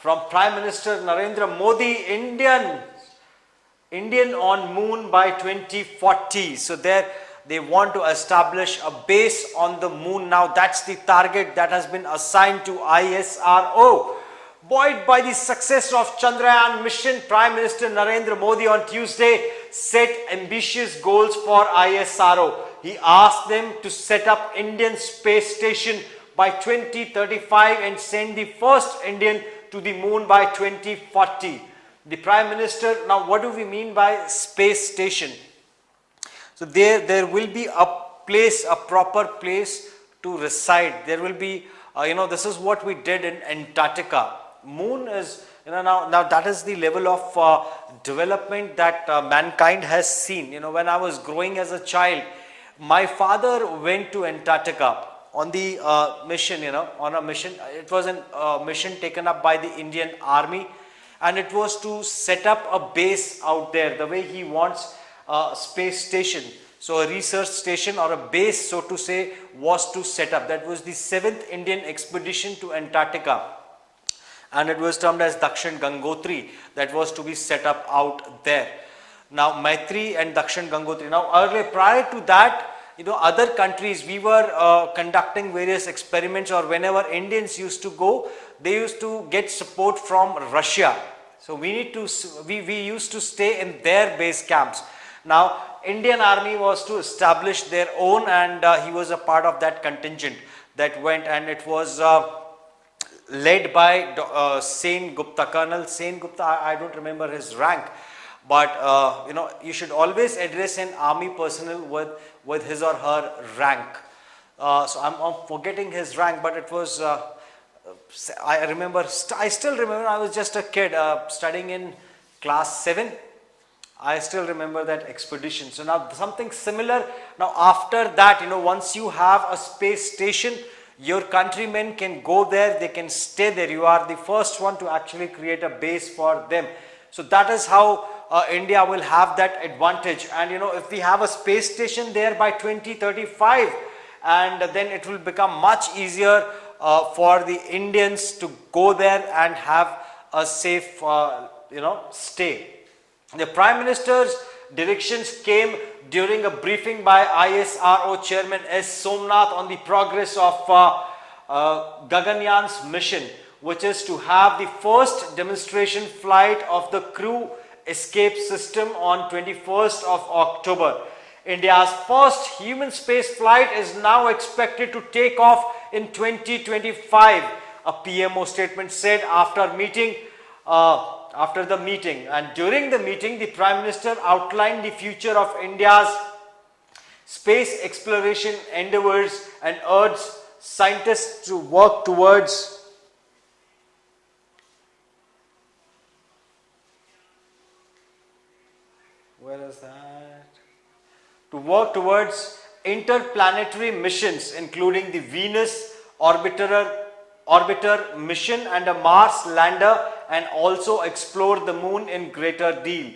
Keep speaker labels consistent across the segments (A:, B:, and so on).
A: from Prime Minister Narendra Modi, Indian on moon by 2040. So there they want to establish a base on the moon. Now that's the target that has been assigned to ISRO. Buoyed by the success of Chandrayaan mission, Prime Minister Narendra Modi on Tuesday set ambitious goals for ISRO. He asked them to set up Indian space station by 2035 and send the first Indian to the moon by 2040. The Prime Minister, now what do we mean by space station? So there will be a place, a proper place to reside. There will be, this is what we did in Antarctica. Moon is, now that is the level of development that mankind has seen. When I was growing as a child, my father went to Antarctica on the mission, on a mission. It was a mission taken up by the Indian Army, and it was to set up a base out there the way he wants a space station. So a research station or a base, so to say, was to set up. That was the 7th Indian expedition to Antarctica, and it was termed as Dakshin Gangotri, that was to be set up out there. Now Maitri and Dakshin Gangotri. Now earlier, prior to that, other countries, we were conducting various experiments, or whenever Indians used to go, they used to get support from Russia. So we used to stay in their base camps. Now Indian Army was to establish their own, and he was a part of that contingent that went, and it was led by Sen Gupta, Colonel Sen Gupta. I don't remember his rank, but you should always address an army personnel with his or her rank. So I'm forgetting his rank, but it was I still remember, I was just a kid studying in class 7. I still remember that expedition. So now something similar. Now after that, once you have a space station, your countrymen can go there, they can stay there. You are the first one to actually create a base for them. So that is how India will have that advantage. And if we have a space station there by 2035, and then it will become much easier for the Indians to go there and have a safe stay. The Prime Minister's directions came during a briefing by ISRO Chairman S. Somnath on the progress of Gaganyaan's mission, which is to have the first demonstration flight of the crew escape system on 21st of October. India's first human space flight is now expected to take off in 2025, a PMO statement said after the meeting. And during the meeting, the Prime Minister outlined the future of India's space exploration endeavors and urged scientists to work towards interplanetary missions, including the Venus orbiter mission and a Mars lander, and also explore the moon in greater deal.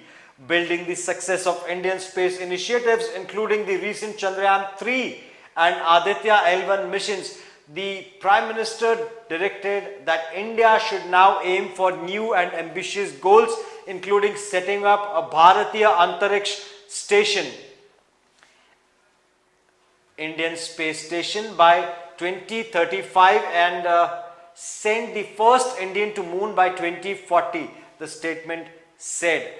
A: Building the success of Indian space initiatives, including the recent Chandrayaan 3 and Aditya L1 missions, the Prime Minister directed that India should now aim for new and ambitious goals, including setting up a Bharatiya Antariksh Station, Indian space station by 2035, and send the first Indian to moon by 2040, the statement said.